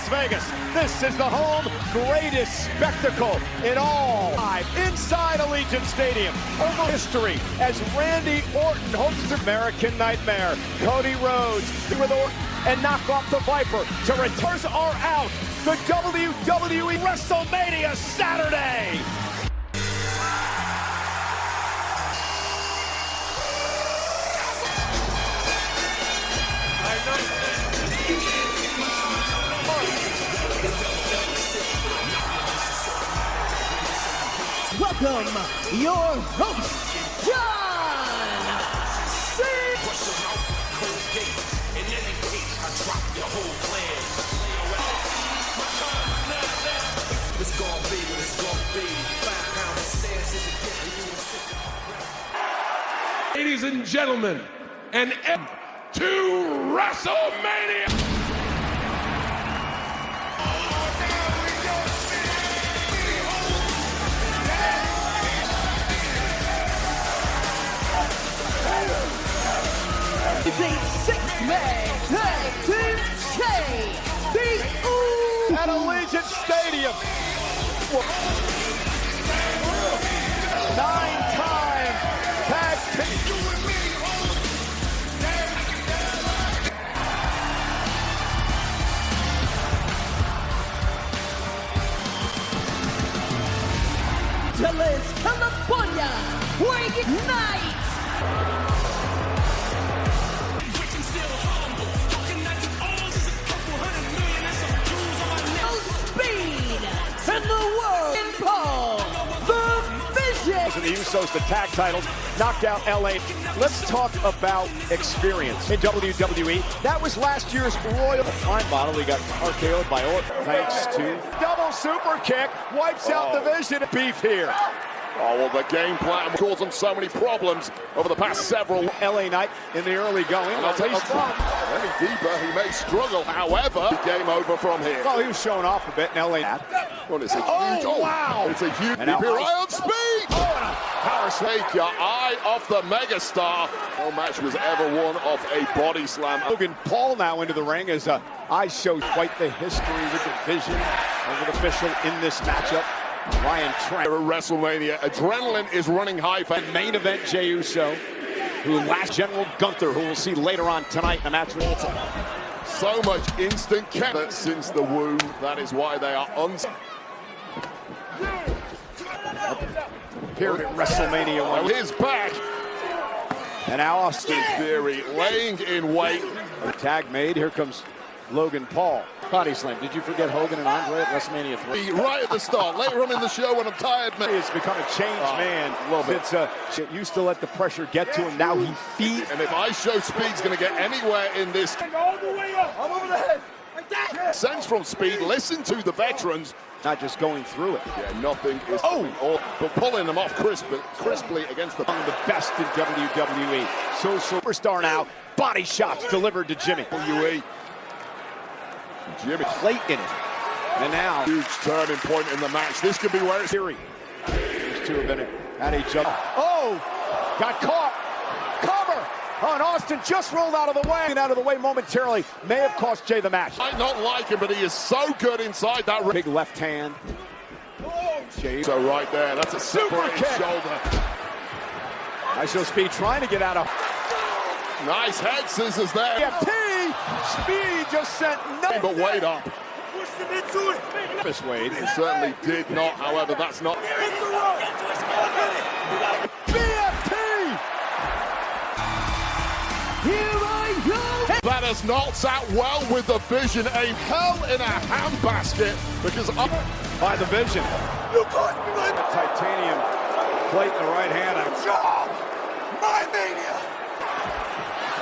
Las Vegas. This is the home greatest spectacle in all. Inside Allegiant Stadium, over history as Randy Orton hosts American Nightmare. Cody Rhodes with Orton and knock off the Viper to return are out. The WWE WrestleMania Saturday. Welcome, your host, John Cena. Ladies and gentlemen, an end to WrestleMania. It's a six-man tag team champion At Allegiant Stadium. 9-time tag team. Dallas, California, Wwe Night. And the world in Paul, the Vision. The Usos, the tag titles, knocked out LA. Let's talk about experience in WWE. That was last year's Royal Time Bottle. He got RKO'd by Orton. Thanks to double super kick, wipes out the Vision. Beef here. Oh, well, the game plan caused them so many problems over the past several. LA Knight in the early going. Any deeper, he may struggle. However, game over from here. Well, he was showing off a bit in LA. Well, it's a huge, wow! It's a huge And now on speed. Oh, and a power slam. Take your eye off the megastar. No match was ever won off a body slam. Logan Paul now into the ring as I show quite the history with the Vision as an official in this matchup. Ryan Trent. WrestleMania. Adrenaline is running high for main event Jey Uso, who last General Gunther, who we'll see later on tonight in the match. So much instant chemistry since the Wwe. That is why they are appeared at WrestleMania 1. His back. And now Austin Theory laying in wait. A tag made. Here comes Logan Paul. Body slam. Did you forget Hogan and Andre at WrestleMania 3? Right at the start. Later on in the show when I'm tired, man. He's become a changed man. A little bit. It used to let the pressure get to him. Now he feeds. And if I show speed's going to get anywhere in this. All the way up. I'm over the head. Like that. Sense from speed. Listen to the veterans. Not just going through it. Yeah, nothing is but pulling them off crisply against the best in WWE. So superstar now. Body shots delivered to Jimmy. Jimmy plate in it. And now huge turning point in the match. This could be where it's Theory. These two have been at each other. Oh! Got caught. Cover! Oh, and Austin just rolled out of the way. And out of the way momentarily. May have cost Jey the match. I not like him, but he is so good inside that big left hand. Jey. So right there, that's a super kick. Shoulder. I show Speed trying to get out of. Nice head scissors there. EFT! Speed just sent nothing. But Wade up. Push them into it. Miss Wade. He certainly did not, however, that's not. Hit the rope. BFT! Here I go. That has not sat well with the Vision. A hell in a handbasket because up by the Vision. You caught me like titanium plate in the right hand. my mania.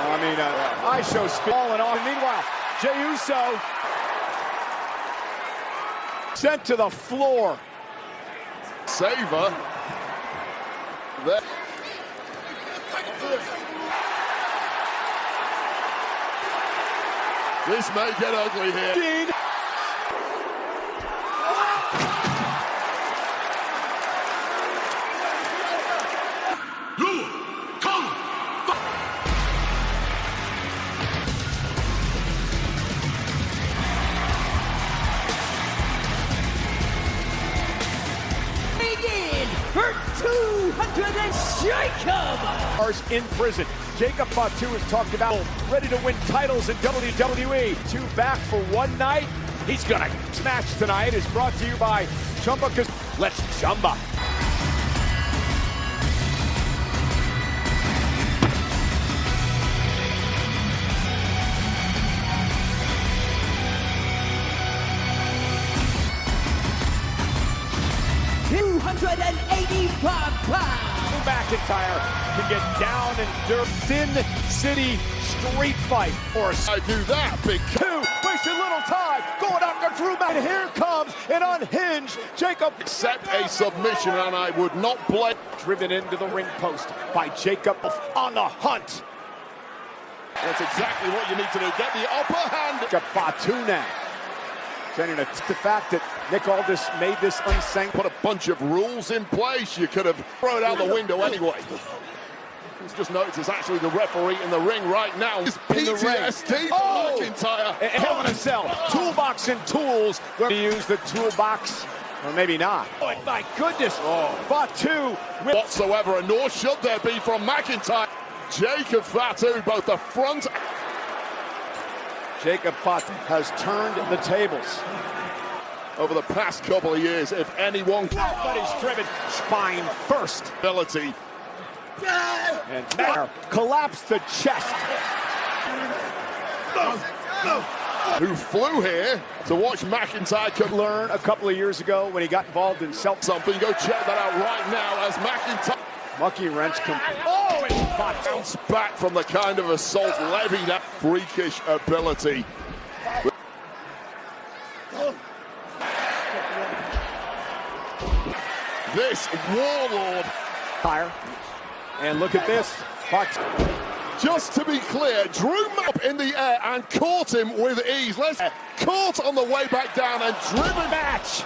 I mean, I show Speed all in all. Meanwhile, Jey Uso sent to the floor. Saver. There. This may get ugly here. Dean. Jacob! In prison. Jacob Fatu is talked about ready to win titles in WWE. Two back for one night. He's gonna smash tonight. Is brought to you by Chumba. Let's Chumba. £285. McIntyre can get down and dirt. Sin City street fight. Or I do that, big two. Wasted little time. Going after Drew McIntyre. And here comes an unhinged Jacob. accept a submission, and I would not blame. Driven into the ring post by Jacob on the hunt. That's exactly what you need to do. Get the upper hand. Jacob Fatu now. Saying the fact that Nick Aldis made this unsanctioned. Put a bunch of rules in place. You could have thrown it out the window anyway. Just notice it's actually the referee in the ring right now. It's PTSD Oh! McIntyre. Hell in a Cell. Toolbox and tools. Where to use the toolbox, or maybe not. Oh my goodness! Fatu Whatsoever, and nor should there be from McIntyre. Jacob Fatu, both the front. Jacob Fatu has turned the tables. Over the past couple of years, if anyone. But he's driven spine first. Ability. And there, collapsed the chest. Who flew here to watch McIntyre could Learn a couple of years ago when he got involved in something. Go check that out right now as McIntyre Monkey wrench. Oh, it's Fatu. bounced back from the kind of assault levied at freakish ability. This warlord. Fire. And look at this. Fatu. Just to be clear, Drew up in the air and caught him with ease. Caught on the way back down and driven Match.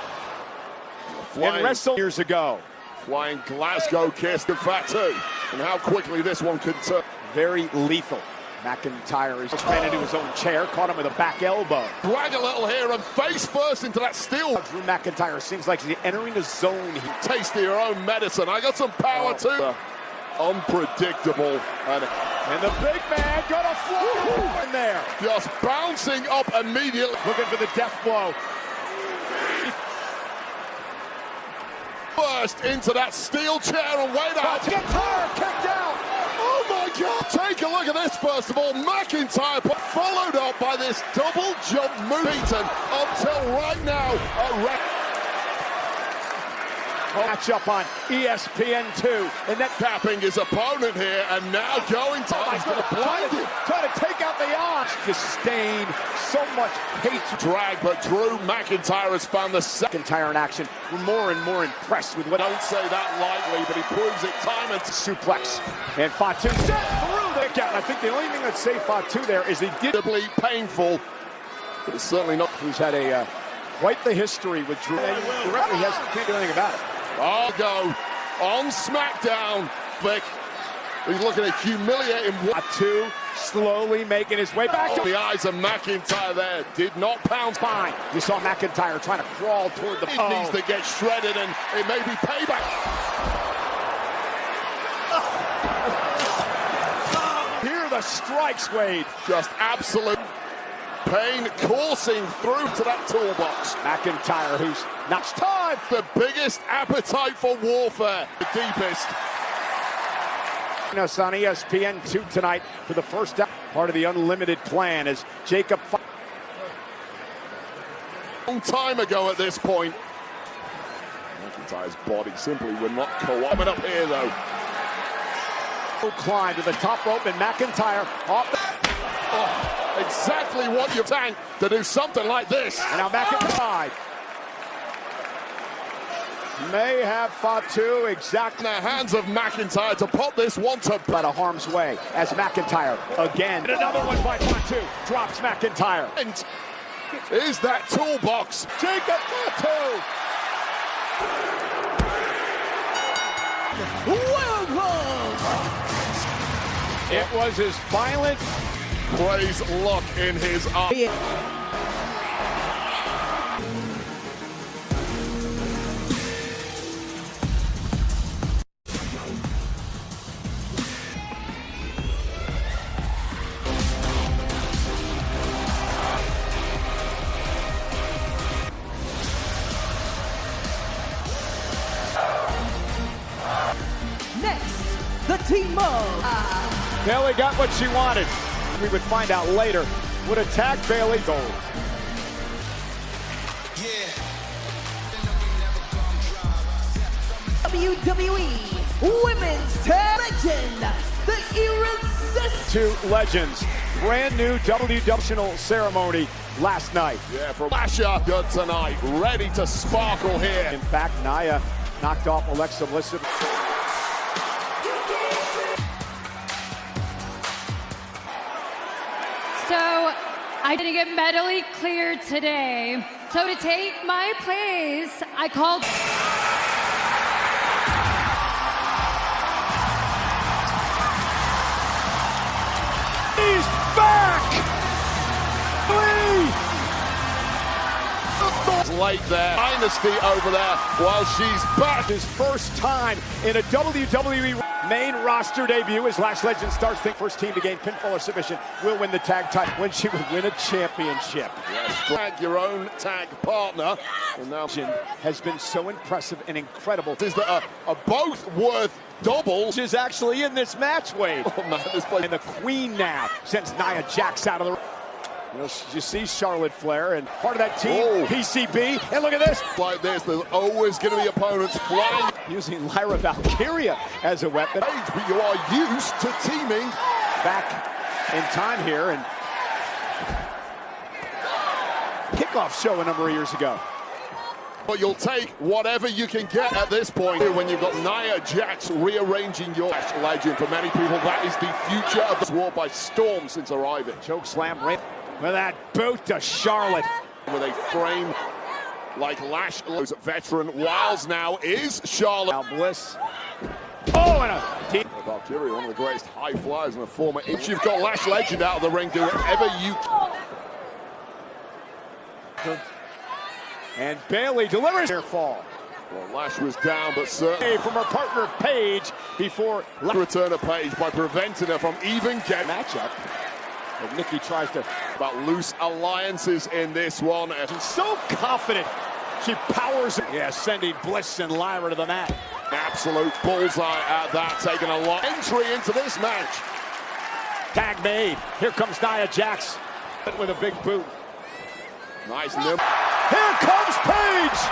flying, And wrestled years ago. flying Glasgow kiss to Fatu. And how quickly this one could turn. Very lethal. McIntyre just ran into his own chair, caught him with a back elbow. Drag a little here and face first into that steel. Drew McIntyre seems like he's entering the zone. Taste of your own medicine. I got some power too. Unpredictable. And the big man gonna fly in there. Just bouncing up immediately. Looking for the death blow. Burst into that steel chair and wait out. McIntyre kicked out. Oh my God! Take a look at this first of all. McIntyre followed up by this double jump move. Beaten until right now. Match up on ESPN2. And that Tapping his opponent here and now going to trying to take out the arm. Disdain, so much hate. drag, but Drew McIntyre has found the second. McIntyre in action. We're more and more impressed with what Don't say that lightly, but he proves it time and suplex. And Fatu set through the count. I think the only thing that saved Fatu there is he did. painful, but it's certainly not. Who's had a quite the history with Drew. And the referee can't do anything about it. I'll go on SmackDown. Vic, he's looking to humiliate him. Fatu slowly making his way back to The eyes of McIntyre there did not pound. spine. You saw McIntyre trying to crawl toward the He needs to get shredded, and it may be payback. Hear the strikes, Wade. Just absolute pain coursing through to that toolbox. McIntyre, who's not time. The biggest appetite for warfare, the deepest. Us on ESPN2 tonight for the first part of the unlimited plan as Jacob. Long time ago at this point. McIntyre's body simply would not coming up here though. Climb to the top rope and McIntyre off the. Oh, exactly what you tank to do something like this. And now McIntyre may have Fatu In the hands of McIntyre to put this one to out of harm's way as McIntyre again. And another one by Fatu drops McIntyre. And is that toolbox? Jacob Fatu. It was his violent. Praise luck in his eye. the team of Bayley got what she wanted. We would find out later. Would attack Bayley gold. WWE Women's Tag Legend, the Irresistible. Two legends. Brand new WWE ceremony last night. Yeah, from Lasha good tonight. Ready to sparkle here. In fact, Nia knocked off Alexa Bliss. So I didn't get medically cleared today. So to take my place, I called. He's back! Late there. Dynasty over there while she's back. His first time in a WWE main roster debut as Lash Legend starts the first team to gain pinfall or submission will win the tag title when she would win a championship. Yes, tag your own tag partner. And now has been so impressive and incredible. is that are both worth double. She's actually in this match, Wade. Oh man, this place. And the queen now sends Nia Jax out of the. You see Charlotte Flair and part of that team, Whoa. PCB. And look at this. Like this, there's always going to be opponents flying. Using Lyra Valkyria as a weapon. But you are used to teaming. Back in time here and kickoff show a number of years ago. But you'll take whatever you can get at this point. When you've got Nia Jax rearranging your legend, for many people, that is the future of this war by storm since arriving. Choke slam right with that boot to Charlotte. With a frame like Lash, veteran Wiles now is Charlotte. Now Bliss. Oh, and a deep. Valkyria, one of the greatest high flyers in the former. If you've got Lash Legend out of the ring, do whatever you can. And Bayley delivers their fall. Well, Lash was down, but certainly From her partner Paige before return a Paige by preventing her from even getting matchup. And Nikki tries to. about loose alliances in this one. She's so confident. She powers. Yeah, sending Bliss and Lyra to the mat. Absolute bullseye at that, taking a lot entry into this match. Tag made. Here comes Nia Jax with a big boot. Nice nimble. Here comes Paige.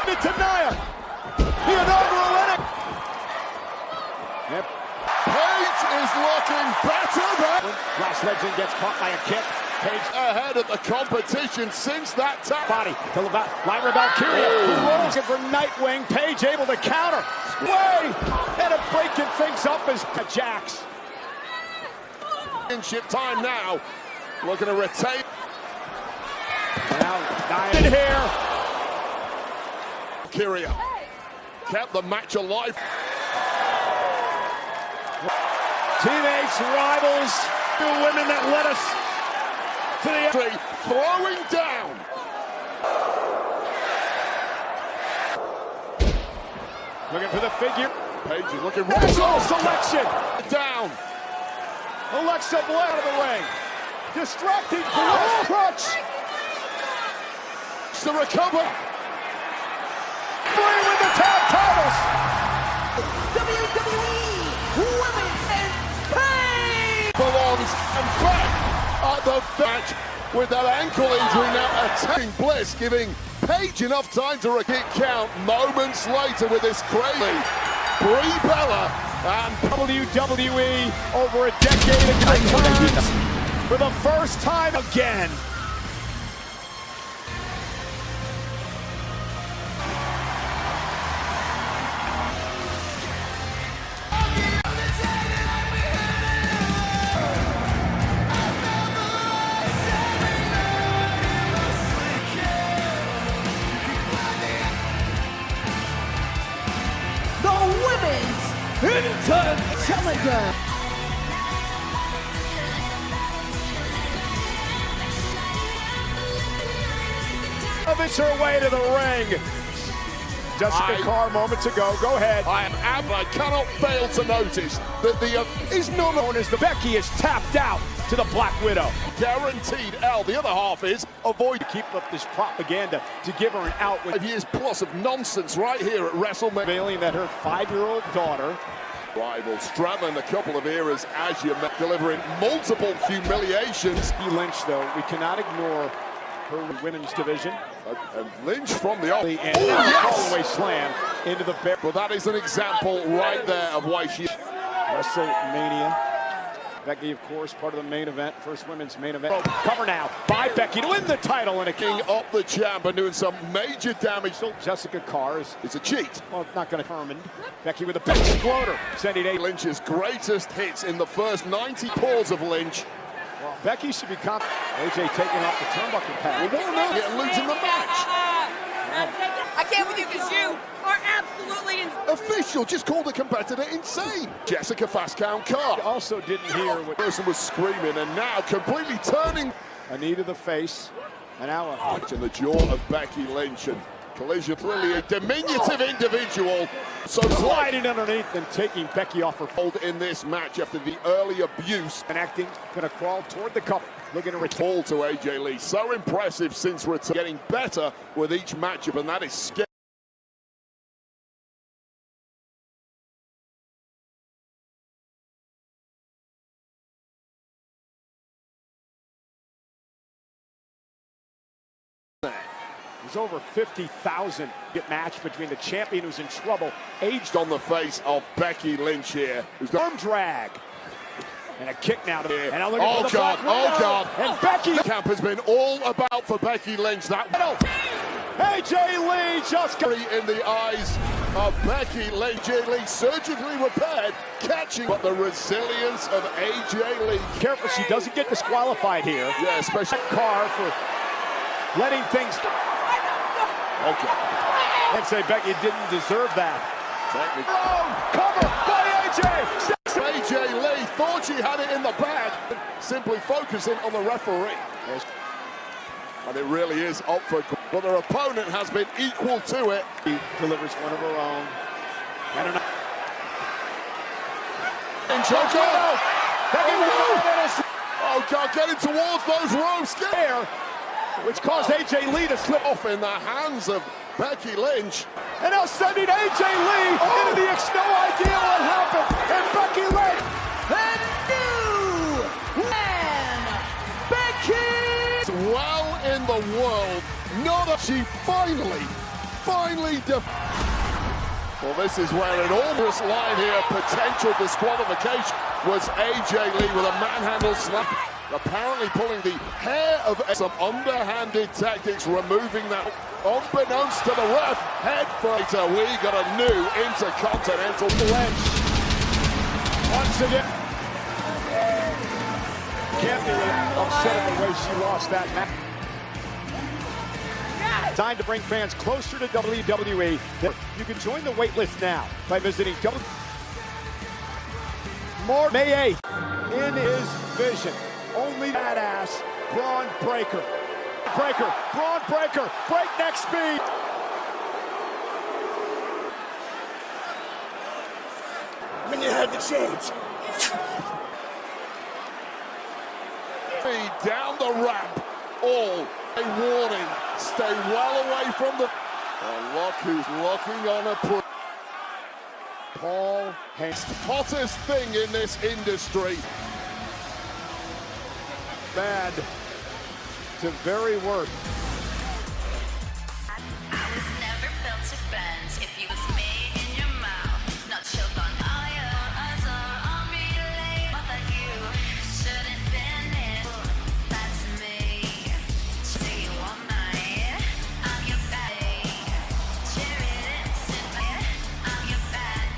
Into Nia. The inaugural inning. Yep. Paige is looking better than Lash Legend gets caught by a kick. Paige ahead of the competition since that time. body to Lyra Valkyria, who rolls it for Nightwing. Paige able to counter. Way and breaking things up as Jax. Championship time now. Looking to retain. Now Nia in here. Valkyria kept the match alive. Teammates, rivals, two women that led us to the Tree throwing down. looking for the figure. Paige is looking Wrestle selection. down. Alexa Bliss out of the ring. Distracting Bliss crutch. To recover. Free with the tag titles. WWE Women's Tag. Belongs and back at the match with that ankle injury now attacking Bliss, giving Paige enough time to kick count moments later with this crazy Brie Bella and WWE over a decade ago for the first time again. The Women's Challenger. It's her way to the ring. Jessica Carr moments ago. Go ahead. I cannot fail to notice that the is not Known as the Becky is tapped out to the Black Widow. guaranteed L. The other half is avoid Keep up this propaganda to give her an out with 5 years plus of nonsense right here at WrestleMania. revealing that her 5-year-old daughter Rivals straddling a couple of eras as you met, delivering multiple humiliations. Lynch, though, we cannot ignore her women's division. And Lynch from the off. And yes! Slam into the bear. Well, that is an example right there of why she... WrestleMania. Becky, of course, part of the main event, first women's main event. Oh, cover now by Becky to win the title, and a king up the champ and doing some major damage. Jessica Cars. It's a cheat. Well, not going to determine. Becky with a big exploder, sending Lynch's greatest hits in the first 90 pulls of Lynch. Well, Becky should be confident. AJ taking off the turnbuckle pad. Well, why not? Get losing the match. I can't with you because you are absolutely insane. Official just called the competitor insane. Jessica fast count car. Also didn't hear what the person was screaming, and now completely turning. A knee to the face, and now in the jaw of Becky Lynch, and collision, clearly a diminutive individual. So sliding underneath and taking Becky off her fold in this match after the early abuse. Connecting, gonna crawl toward the couple, looking to fall to AJ Lee. So impressive since return, getting better with each matchup, and that is scary. There's over 50,000 match between the champion who's in trouble, aged on the face of Becky Lynch here. Who's got arm drag. And a kick now to and oh God, oh God. And Becky camp has been all about for Becky Lynch. That AJ Lee just got in the eyes of Becky Lynch. AJ Lee surgically repaired, catching, but the resilience of AJ Lee. Careful, she doesn't get disqualified here. Yeah, especially Carr for letting things. Okay. I'd say Becky didn't deserve that. Cover by AJ. AJ Lee thought she had it in the bag, simply focusing on the referee. Yes. And it really is up for, but their opponent has been equal to it. He delivers one of her own. And oh God, getting towards those ropes there, which caused AJ Lee to slip off in the hands of Becky Lynch. And now sending AJ Lee into the no idea what happened. And Becky Lynch, the new man, Becky. Well in the world, not that she finally well, this is where an almost line here, potential disqualification, was AJ Lee with a manhandle slap. Apparently pulling the hair of some underhanded tactics, removing that unbeknownst to the ref. Head fighter, we got a new intercontinental Lynch. Once again. Can't be upset at the way she lost that match. Time to bring fans closer to WWE. You can join the waitlist now by visiting May 8th in his vision. Only badass Braun Breaker. Braun Breaker, breakneck speed. When you had the chance. Down the ramp, all a warning. Stay well away from the. Look who's looking on a Paul Heyman, hottest thing in this industry. Bad to very worse. I was never built to bend. If you was made in your mouth, not choked on eyes on me late. Like you shouldn't finish. That's me. See you all night. I'm your bad. Cherry lips in my ear. I'm your bad.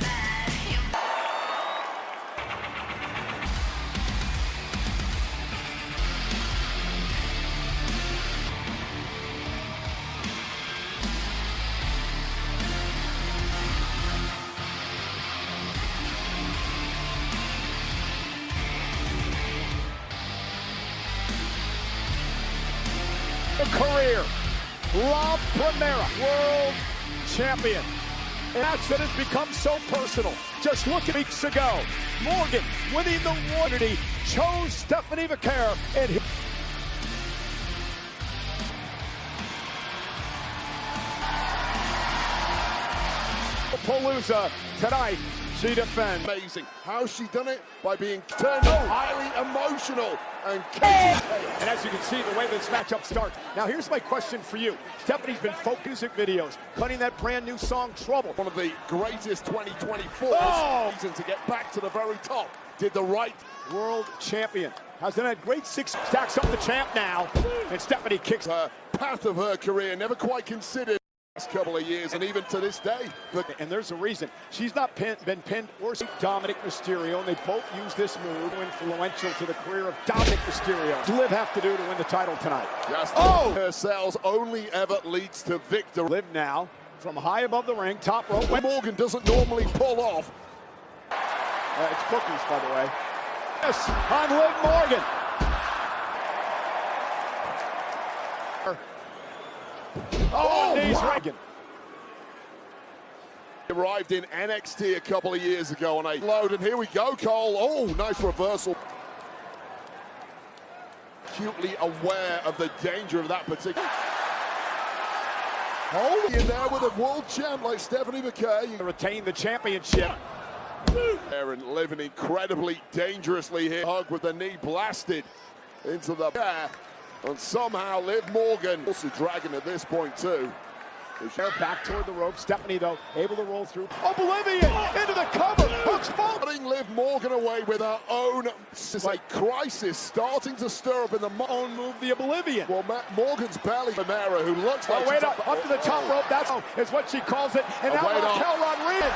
Career, La Primera World Champion. A match that has become so personal. Just look at weeks ago, Morgan winning the Warnity chose Stephanie Vaquer and Palooza tonight. She defends. Amazing. How's she done it? By being turned highly emotional and catching. And as you can see, the way this matchup starts. Now, here's my question for you. Stephanie's been focusing videos, cutting that brand new song, Trouble. One of the greatest 2024 seasons to get back to the very top. Did the right. World champion. Has done a great six. Stacks up the champ now. And Stephanie kicks her path of her career, never quite considered. Last couple of years, and even to this day. And there's a reason. She's not been pinned or Dominic Mysterio, and they both use this move influential to the career of Dominic Mysterio. What does Liv have to do to win the title tonight? Just herself only ever leads to victory. Liv now from high above the ring, top rope. Morgan doesn't normally pull off. It's cookies, by the way. Yes, on Liv Morgan. Knees Reagan. Arrived in NXT a couple of years ago on a load, and here we go, Cole. Oh, nice reversal. Acutely aware of the danger of that particular. Oh, in there with a world champ like Stephanie McKay. Retain the championship. Aaron living incredibly dangerously here. Hug with the knee blasted into the air. And somehow Liv Morgan also dragging at this point too. They're back toward the rope. Stephanie, though, able to roll through. Oblivion into the cover. Hooks ball. Putting Liv Morgan away with her own crisis starting to stir up in the own move, the Oblivion. Well, Morgan's belly. Femera, who looks like wait up to the top rope. That's is what she calls it. And now Raquel Rodriguez.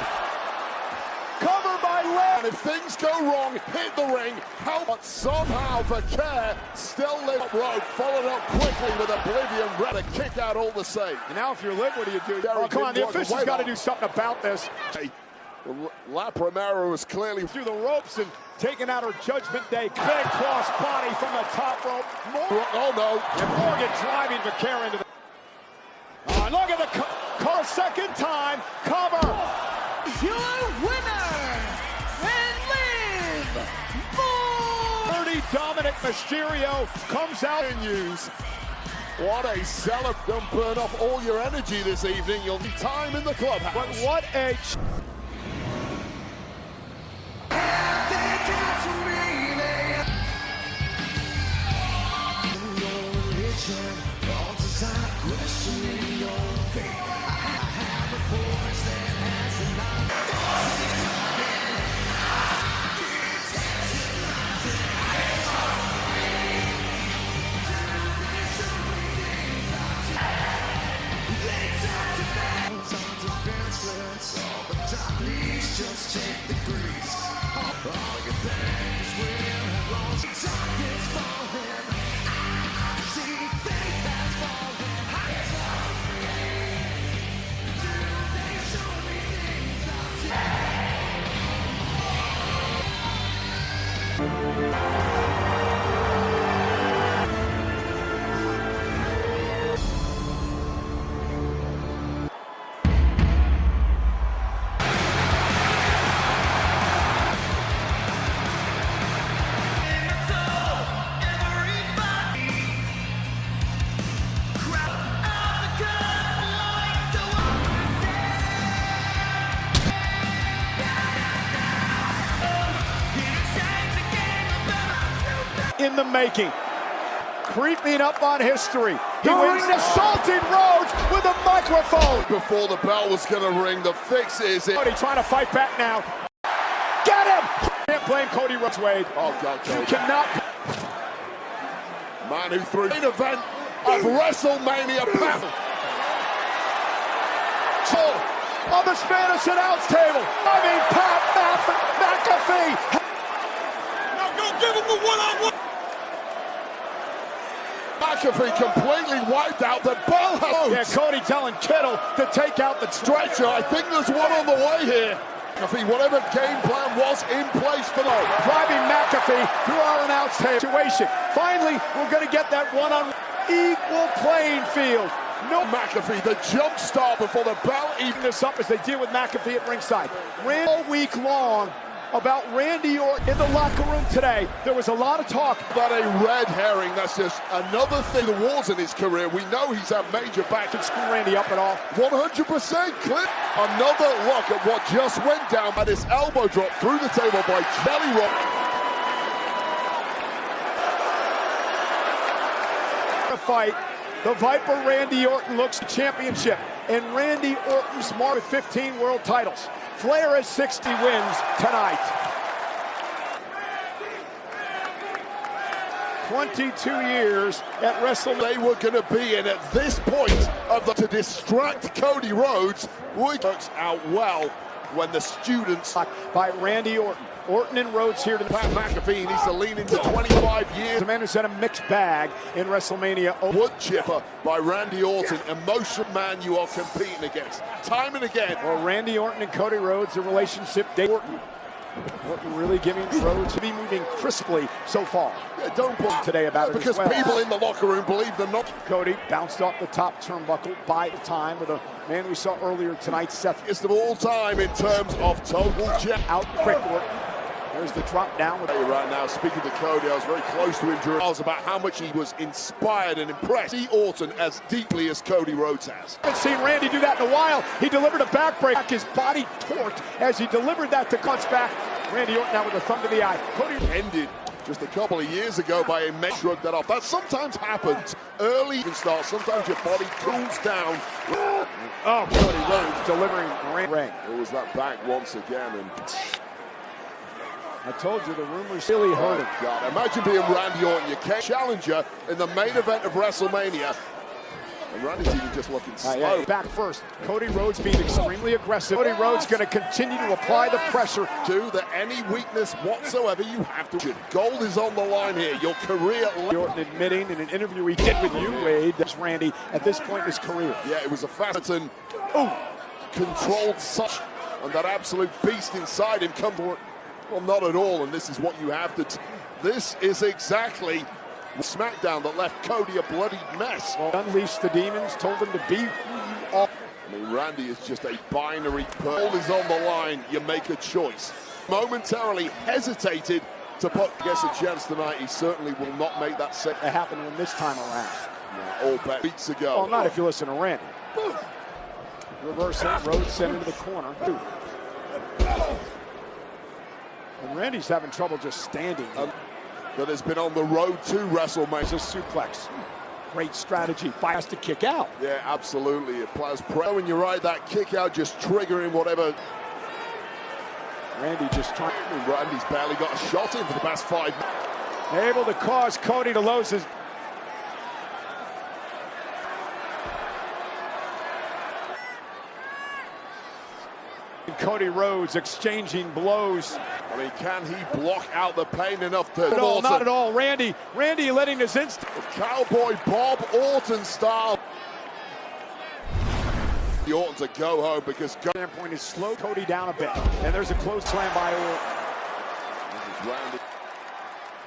Cover by Liv. And if things go wrong, hit the ring. But somehow Vaquer still Liv up rope, followed up quickly with Oblivion, ready to kick out all the same. And now if you're Liv, what do you do? Come on, the official's got to do something about this. La Primera was clearly through the ropes and taking out her Judgment Day. Big cross body from the top rope. Oh no. And Morgan driving Vaquer into the... look at the call second time. Cover. Your winner, and Liv Morgan. Dominic Mysterio comes out and use. What a seller. Don't burn off all your energy this evening. You'll be time in the clubhouse. But what a... Just take the grease. All your things will have lost. Darkness falling. I see faith has fallen. Heights are free. Do they show me things in the making, creeping up on history. He wins assaulting Rhodes with a microphone. Before the bell was going to ring, the fix is it. Cody trying to fight back now. Get him! Can't blame Cody Rhodes, Wade. Oh, God, you cannot. Man who threw main event of WrestleMania. On the Spanish announce table. I mean, Pat McAfee. Now go give him the one-on-one. McAfee completely wiped out the bell house. Yeah, Cody telling Kittle to take out the stretcher. I think there's one on the way here. McAfee, whatever game plan was in place for them. Driving McAfee through our announce table situation. Finally, we're going to get that one-on equal playing field. No McAfee, the jump start before the bell even this up as they deal with McAfee at ringside. Ran all week long about Randy Orton in the locker room today. There was a lot of talk About a red herring, that's just another thing towards in his career. We know he's had major back. Did screw Randy up at all. 100% clear. Another look at what just went down by this elbow drop through the table by Jelly Roll. Fight. The Viper Randy Orton looks championship, and Randy Orton's mark with 15 world titles. Flair has 60 wins tonight. 22 years at WrestleMania. They were going to be in at this point of to distract Cody Rhodes, which works out well when the students By Randy Orton. Orton and Rhodes here to the Pat McAfee needs to lean into 25 years. The man who's had a mixed bag in WrestleMania. Wood chipper by Randy Orton. Emotional man you are competing against. Time and again. Well, Randy Orton and Cody Rhodes, the relationship. Orton really giving Rhodes to be moving crisply so far. Yeah, don't put Today about it because as well. people in the locker room believe they're not. Cody bounced off the top turnbuckle by the time with a man we saw earlier tonight, Seth. It's of all time in terms of total jet. Out quick. Orton. There's the drop down with Right now, speaking to Cody, I was very close to him during about how much he was inspired and impressed. See Orton as deeply as Cody Rhodes has. Haven't seen Randy do that in a while. He delivered a backbreak. His body torqued as he delivered that to Cunt's back. Randy Orton now with a thumb to the eye. Cody Ended just a couple of years ago by a man shrug that off. That sometimes happens early. You can start. Sometimes your body cools down. Oh, Cody Rhodes delivering Randy. It was that back once again, and I told you the rumors really hurting. God, imagine being Randy Orton, your challenger in the main event of WrestleMania. And Randy's even just looking slow. Back first. Cody Rhodes being extremely aggressive. Cody Rhodes going to continue to apply the pressure. That any weakness whatsoever you have to. Gold is on the line here. Your career. Orton admitting in an interview he did with you, Wade, that's Randy at this point in his career. Yeah, it was a fast and controlled such, and that absolute beast inside him comes. Well, not at all, and this is what you have to. This is exactly SmackDown that left Cody a bloody mess. Well, unleashed the demons, told him to be who you are. I mean, Randy is just a binary. Gold is on the line. You make a choice. Momentarily hesitated to put, I guess, a chance tonight. He certainly will not make that set. It happened when this time around. All bet weeks ago. Well, not if you listen to Randy. Reversal, Rhodes sent into the corner. And Randy's having trouble just standing. That has been on the road to WrestleMania. It's a suplex. Great strategy. Has to kick out. Yeah, absolutely. It plays pro. When you're right, that kick out just triggering whatever. Randy just trying. Randy's barely got a shot in for the past 5 minutes. Able to cause Cody to lose his. Cody Rhodes exchanging blows. I mean, can he block out the pain enough to... No, not at all. Randy letting his instinct. Cowboy Bob Orton style. Orton to go home because... Standpoint is slow Cody down a bit. And there's a close slam by Orton. Randy.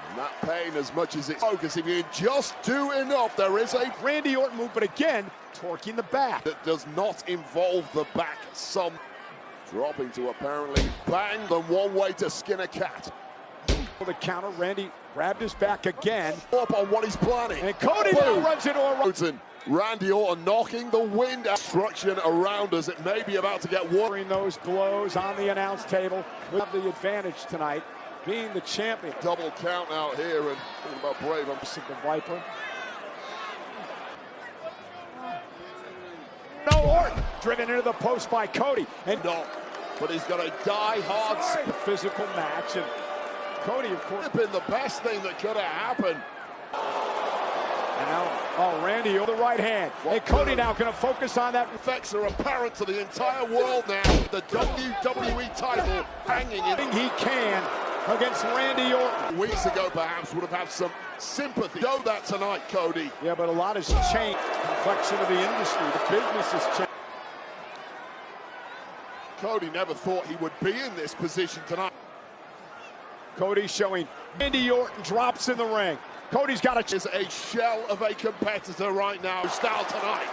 And that pain as much as it's focused. If you just do enough, there is a... Randy Orton move, but again, torquing the back. That does not involve the back some... Dropping to apparently bang the one way to skin a cat. For the counter, Randy grabbed his back again. Up on what he's planning. And Cody now runs into a Orton. Randy Orton knocking the wind obstruction around us. It may be about to get warm. Those blows on the announce table. We have the advantage tonight, being the champion. Double count out here and talking about brave. I'm sick of Viper. No, Orton driven into the post by Cody. And no, but he's got a die-hard physical match. And Cody, of course, been the best thing that could have happened. And now, Randy on the right hand. And Cody now going to focus on that. Effects are apparent to the entire world now. The WWE title hanging in. He can against Randy Orton. Weeks ago, perhaps, would have had some sympathy. Know that tonight, Cody. Yeah, but a lot has changed. Complexion of the industry, the business has changed. Cody never thought he would be in this position tonight. Cody showing Randy Orton drops in the ring. Cody's got is a shell of a competitor right now. Style tonight.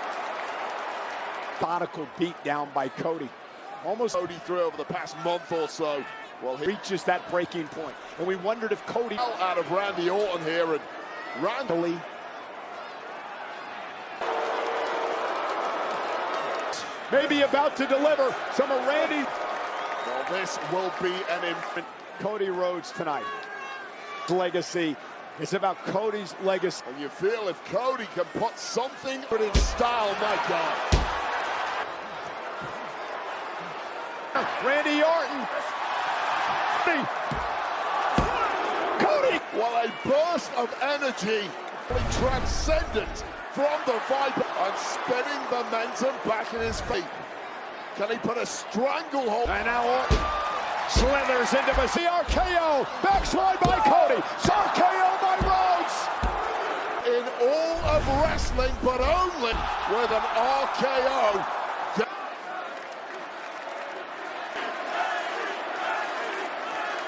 Methodical beat down by Cody. Almost Cody through over the past month or so. Well, he reaches that breaking point, and we wondered if Cody out of Randy Orton here, and Randy maybe about to deliver some of Randy. Well, this will be an infant. Cody Rhodes tonight. Legacy. It's about Cody's legacy. And you feel if Cody can put something in style, my God. Randy Orton. Cody. Well, a burst of energy, transcendent from the Viper, and spinning momentum back in his feet. Can he put a stranglehold? And now Orton slithers into the RKO. Backslide by Cody. RKO by Rhodes. In all of wrestling, but only with an RKO.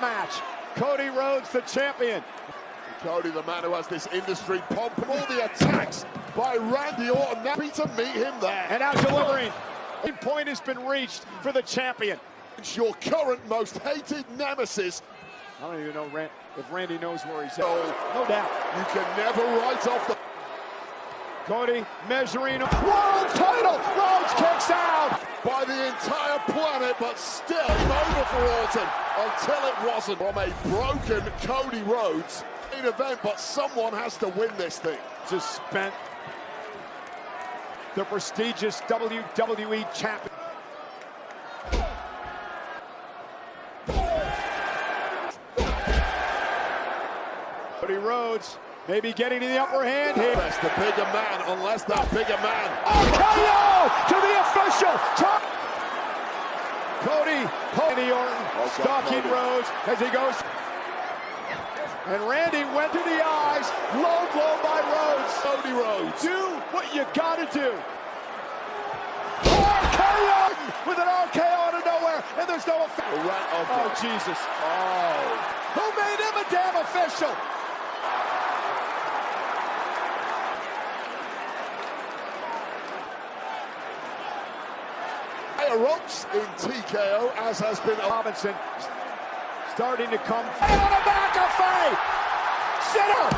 Match. Cody Rhodes, the champion. Cody, the man who has this industry pump, and all the attacks by Randy Orton. Happy to meet him there. And now delivering. The point has been reached for the champion. It's your current most hated nemesis. I don't even know if Randy knows where he's at. No doubt. You can never write off the... Cody measuring world title. Rhodes kicks out. By the entire planet, but still over for Orton until it wasn't. From a broken Cody Rhodes main event, but someone has to win this thing. Just spent the prestigious WWE champion. Cody Rhodes maybe getting to the upper hand here. That's the bigger man, unless that bigger man. RKO to the official. Cody Orton stalking Rhodes as he goes. And Randy went to the eyes. Low blow by Rhodes. Cody Rhodes. Do what you gotta do. RKO with an RKO out of nowhere, and there's no effect. Oh, Jesus. Oh. Who made him a damn official? Ropes in TKO, as has been Robinson starting to come on the back of Faye. Sinner.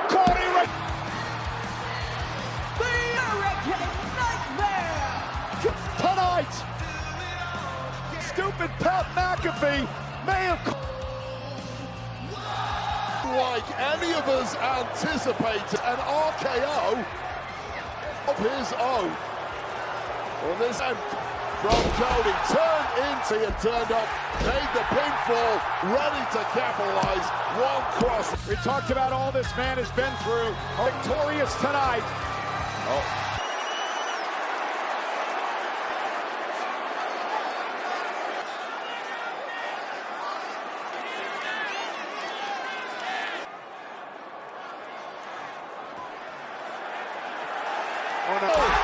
Cody The Hurricane Nightmare! tonight. Stupid Pat McAfee may have like any of us anticipated an RKO of his own. Well, this end from Cody turned into and turned up, made the pinfall, ready to capitalize. One cross. We talked about all this man has been through. Victorious tonight. Oh no.